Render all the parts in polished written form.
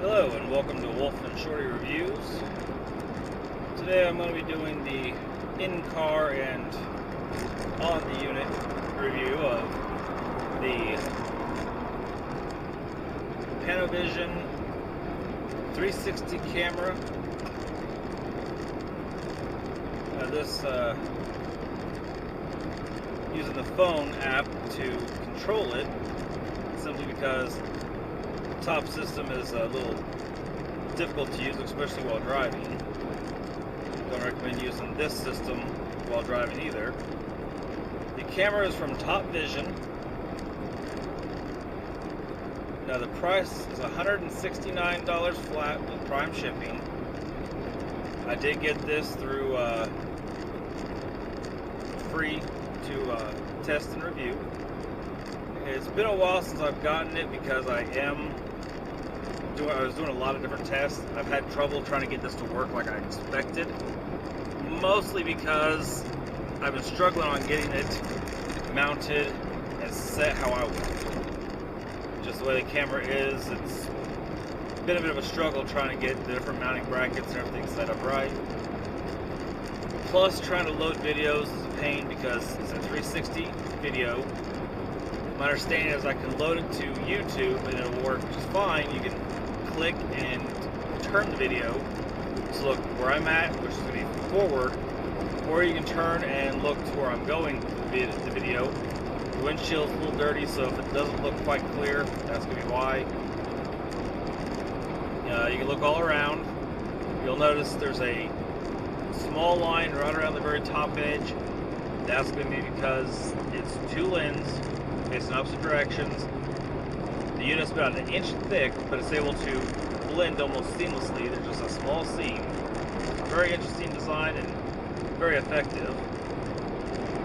Hello and welcome to Wolf-N-Shorty Reviews. Today I'm going to be doing the in-car and on-the-unit review of the Panavision 360 camera. This using the phone app to control it, simply because top system is a little difficult to use, especially while driving. Don't recommend using this system while driving either. The camera is from TOPVISION. Now the price is $169 flat with prime shipping. I did get this through free to test and review. It's been a while since I've gotten it because I was doing a lot of different tests. I've had trouble trying to get this to work like I expected, mostly because I've been struggling on getting it mounted and set how I want. Just the way the camera is, it's been a bit of a struggle trying to get the different mounting brackets and everything set up right. Plus, trying to load videos is a pain because it's a 360 video. My understanding is I can load it to YouTube and it'll work just fine. You can click and turn the video to look where I'm at, which is going to be forward, or you can turn and look to where I'm going through the video. The windshield's a little dirty, so if it doesn't look quite clear, that's going to be why. You can look all around. You'll notice there's a small line right around the very top edge. That's going to be because it's two lens facing opposite directions. The unit's about an inch thick, but it's able to blend almost seamlessly. There's just a small seam. Very interesting design and very effective.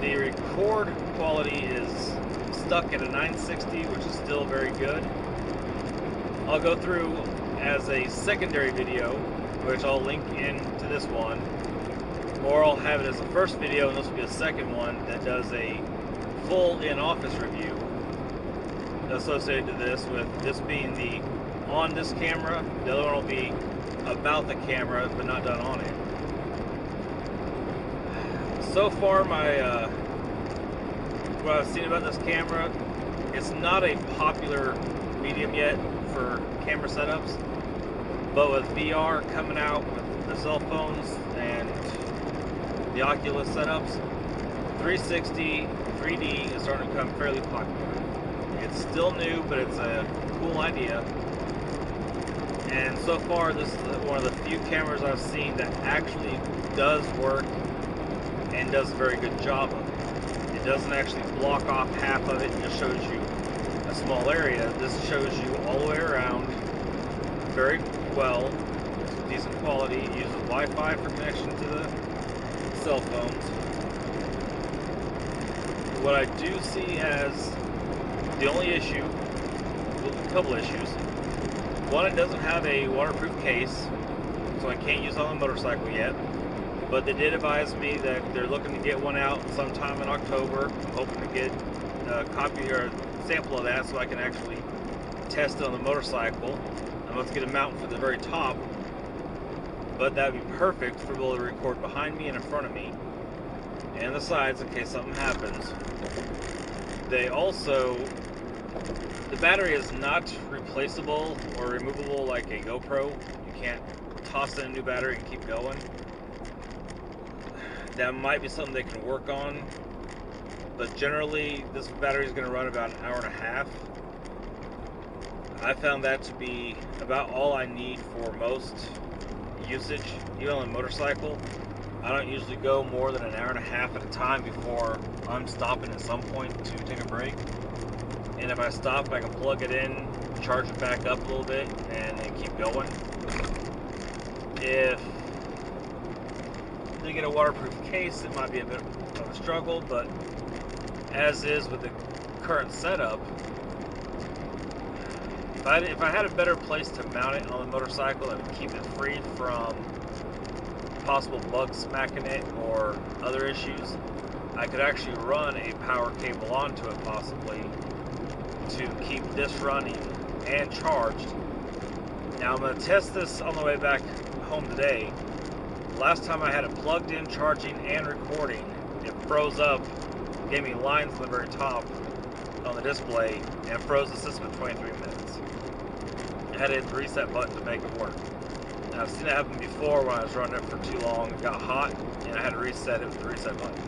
The record quality is stuck at a 960, which is still very good. I'll go through as a secondary video, which I'll link into this one, or I'll have it as a first video, and this will be a second one that does a full in-office review associated to this, with this being the on this camera. The other one will be about the camera, but not done on it. So far, what I've seen about this camera, it's not a popular medium yet for camera setups, but with VR coming out with the cell phones and the Oculus setups, 360 3D is starting to become fairly popular. It's still new, but it's a cool idea. And so far, this is one of the few cameras I've seen that actually does work and does a very good job of it. It doesn't actually block off half of it and just shows you a small area. This shows you all the way around very well. It's decent quality. It uses Wi-Fi for connection to the cell phones. What I do see as the only issue, a couple issues. One, it doesn't have a waterproof case, so I can't use it on the motorcycle yet. But they did advise me that they're looking to get one out sometime in October. I'm hoping to get a copy or a sample of that so I can actually test it on the motorcycle. I'm going to get a mount for the very top, but that would be perfect for able to record behind me and in front of me, and the sides in case something happens. They also, the battery is not replaceable or removable like a GoPro. You can't toss in a new battery and keep going. That might be something they can work on, but generally this battery is going to run about an hour and a half. I found that to be about all I need for most usage, even on a motorcycle. I don't usually go more than an hour and a half at a time before I'm stopping at some point to take a break. And if I stop, I can plug it in, charge it back up a little bit, and then keep going. If they get a waterproof case, it might be a bit of a struggle, but as is with the current setup, if I had a better place to mount it on the motorcycle that would keep it free from possible bugs smacking it or other issues, I could actually run a power cable onto it possibly to keep this running and charged Now I'm going to test this on the way back home today. Last time I had it plugged in, charging, and recording, it froze up, gave me lines on the very top on the display, and froze the system in 23 minutes. I had to hit the reset button to make it work. Now, I've seen it happen before when I was running it for too long. It got hot, and I had to reset it with the reset button.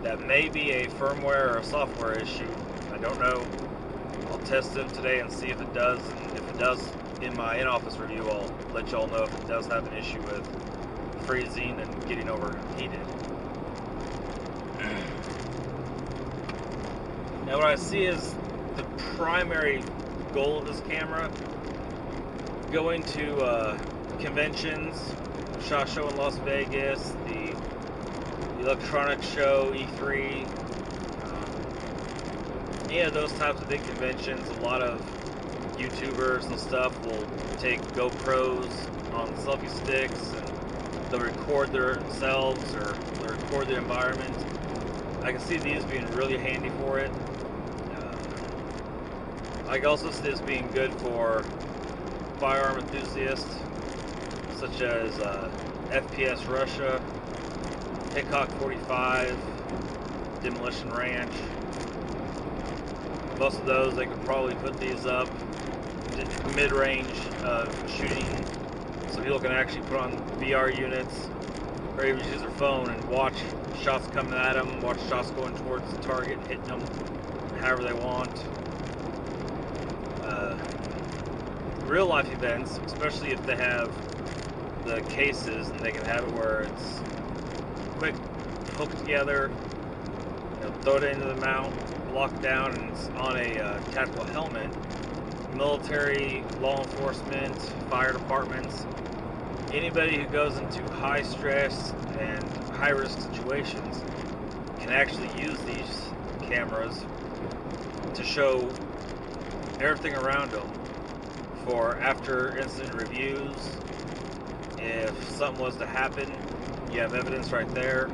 That may be a firmware or a software issue. I don't know. I'll test it today and see if it does. And if it does, in my in-office review, I'll let y'all know if it does have an issue with freezing and getting overheated. Now, what I see is the primary goal of this camera: going to conventions, SHOT Show in Las Vegas, the electronics show, E3, any of those types of big conventions. A lot of YouTubers and stuff will take GoPros on selfie sticks and they'll record themselves or they'll record the environment. I can see these being really handy for it. I can also see this being good for firearm enthusiasts such as FPS Russia, Hickok 45, Demolition Ranch. Most of those, they could probably put these up mid-range shooting, so people can actually put on VR units or even use their phone and watch shots coming at them, watch shots going towards the target, hitting them however they want. Real life events, especially if they have the cases and they can have it where it's quick, hook it together, throw it into the mount, lock down, and it's on a tactical helmet. Military, law enforcement, fire departments, anybody who goes into high stress and high risk situations can actually use these cameras to show everything around them for after incident reviews. If something was to happen, you have evidence right there.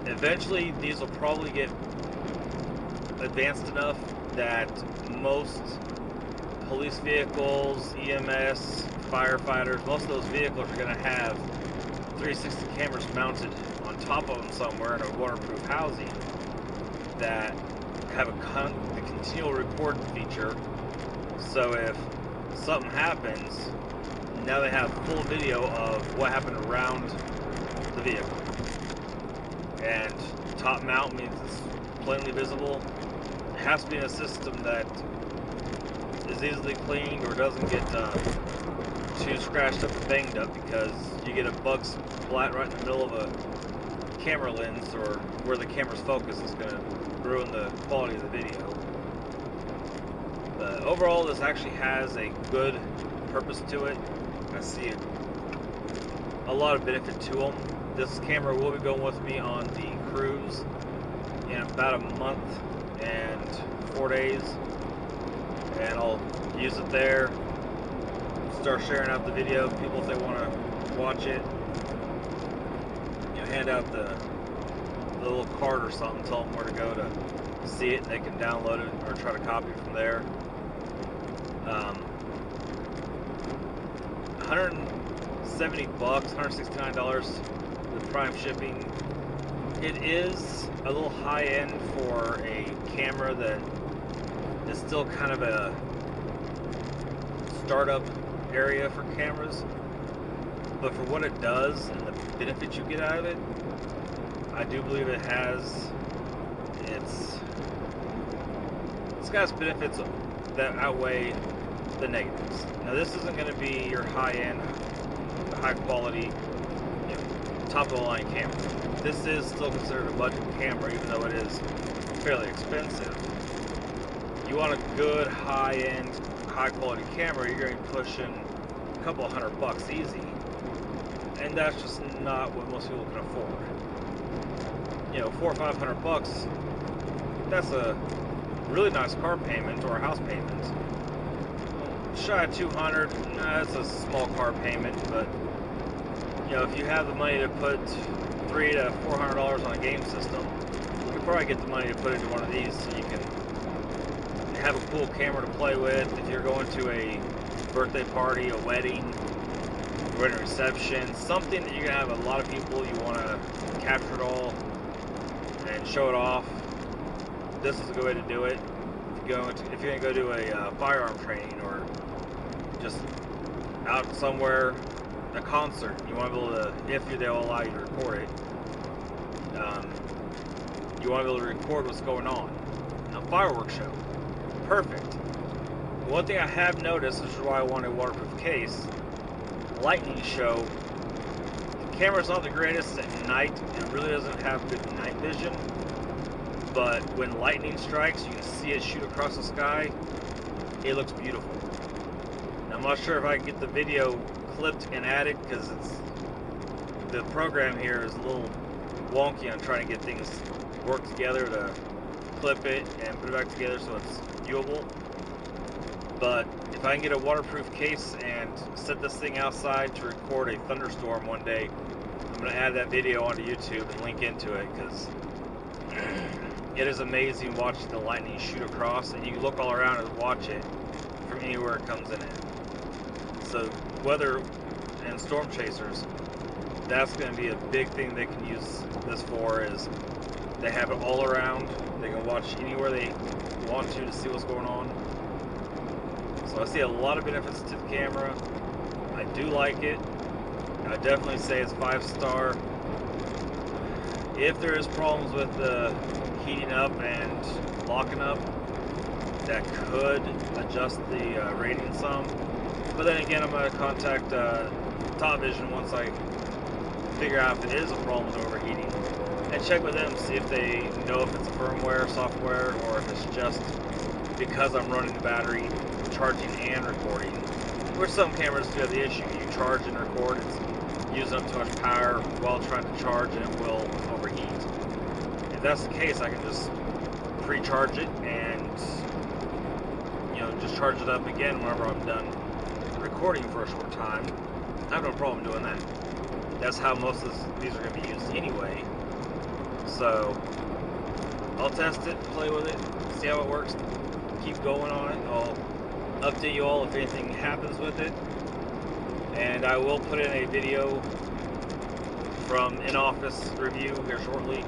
Eventually, these will probably get advanced enough that most police vehicles, EMS, firefighters, most of those vehicles are going to have 360 cameras mounted on top of them somewhere in a waterproof housing that have a continual record feature. So if something happens, now they have full video of what happened around the vehicle. And top mount means it's plainly visible. It has to be in a system that is easily cleaned or doesn't get too scratched up or banged up, because you get a bug splat right in the middle of a camera lens or where the camera's focus is going to ruin the quality of the video. But overall, this actually has a good purpose to it. I see a lot of benefit to them. This camera will be going with me on the cruise in about a month and 4 days, and I'll use it there, start sharing out the video. People, if they want to watch it, hand out the little card or something, tell them where to go to see it, and they can download it or try to copy it from there. 170 bucks, $169 with Prime shipping. It is a little high end for a camera that is still kind of a startup area for cameras, but for what it does and the benefits you get out of it, I do believe it has it's got its benefits that outweigh the negatives. Now, this isn't going to be your high-end, high-quality, top-of-the-line camera. This is still considered a budget camera, even though it is fairly expensive. You want a good, high-end, high-quality camera, you're going to be pushing a couple of $100 easy, and that's just not what most people can afford. $400 or $500, that's a really nice car payment or a house payment. Shy of $200, that's a small car payment, but if you have the money to put $300 to $400 on a game system, you can probably get the money to put into one of these so you can have a cool camera to play with. If you're going to a birthday party, a wedding, wedding reception, something that you're gonna have a lot of people, you want to capture it all and show it off. This is a good way to do it. If you're gonna go do a firearm training, or just out somewhere, a concert, you want to be able to, if they'll allow you to record it, you want to be able to record what's going on. A fireworks show, perfect. One thing I have noticed, which is why I want a waterproof case, lightning show, the camera's not the greatest at night. It really doesn't have good night vision, but when lightning strikes, you can see it shoot across the sky. It looks beautiful. Now, I'm not sure if I can get the video clipped and added, because the program here is a little wonky on trying to get things work together to clip it and put it back together so it's viewable. But if I can get a waterproof case and set this thing outside to record a thunderstorm one day, I'm going to add that video onto YouTube and link into it, because it is amazing watching the lightning shoot across, and you can look all around and watch it from anywhere it comes in at. So weather and storm chasers, that's going to be a big thing they can use this for, is they have it all around. They can watch anywhere they want to see what's going on. So I see a lot of benefits to the camera. I do like it. I definitely say it's 5-star. If there is problems with the heating up and locking up, that could adjust the rating some. But then again, I'm going to contact TOPVISION once I figure out if it is a problem with overheating, and check with them, see if they know if it's firmware, software, or if it's just because I'm running the battery, charging and recording. Where some cameras do have the issue, you charge and record, it's using up too much power while trying to charge, and it will overheat. If that's the case, I can just pre-charge it and, you know, just charge it up again whenever I'm done recording for a short time. I have no problem doing that. That's how most of these are going to be used anyway. So I'll test it, play with it, see how it works, keep going on it. I'll update you all if anything happens with it, and I will put in a video from in-office review here shortly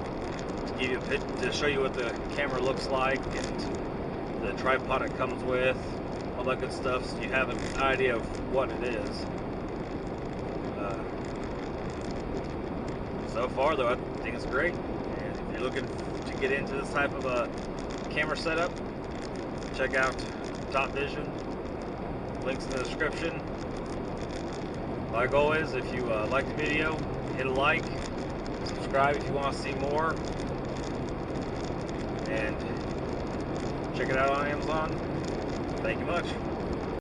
to give you to show you what the camera looks like and the tripod it comes with, all that good stuff, so you have an idea of what it is. So far though, I think it's great, and if you're looking to get into this type of a camera setup, check out TOPVISION. Links in the description. Like always, if you like the video, hit a like, subscribe if you want to see more, and check it out on Amazon. Thank you much.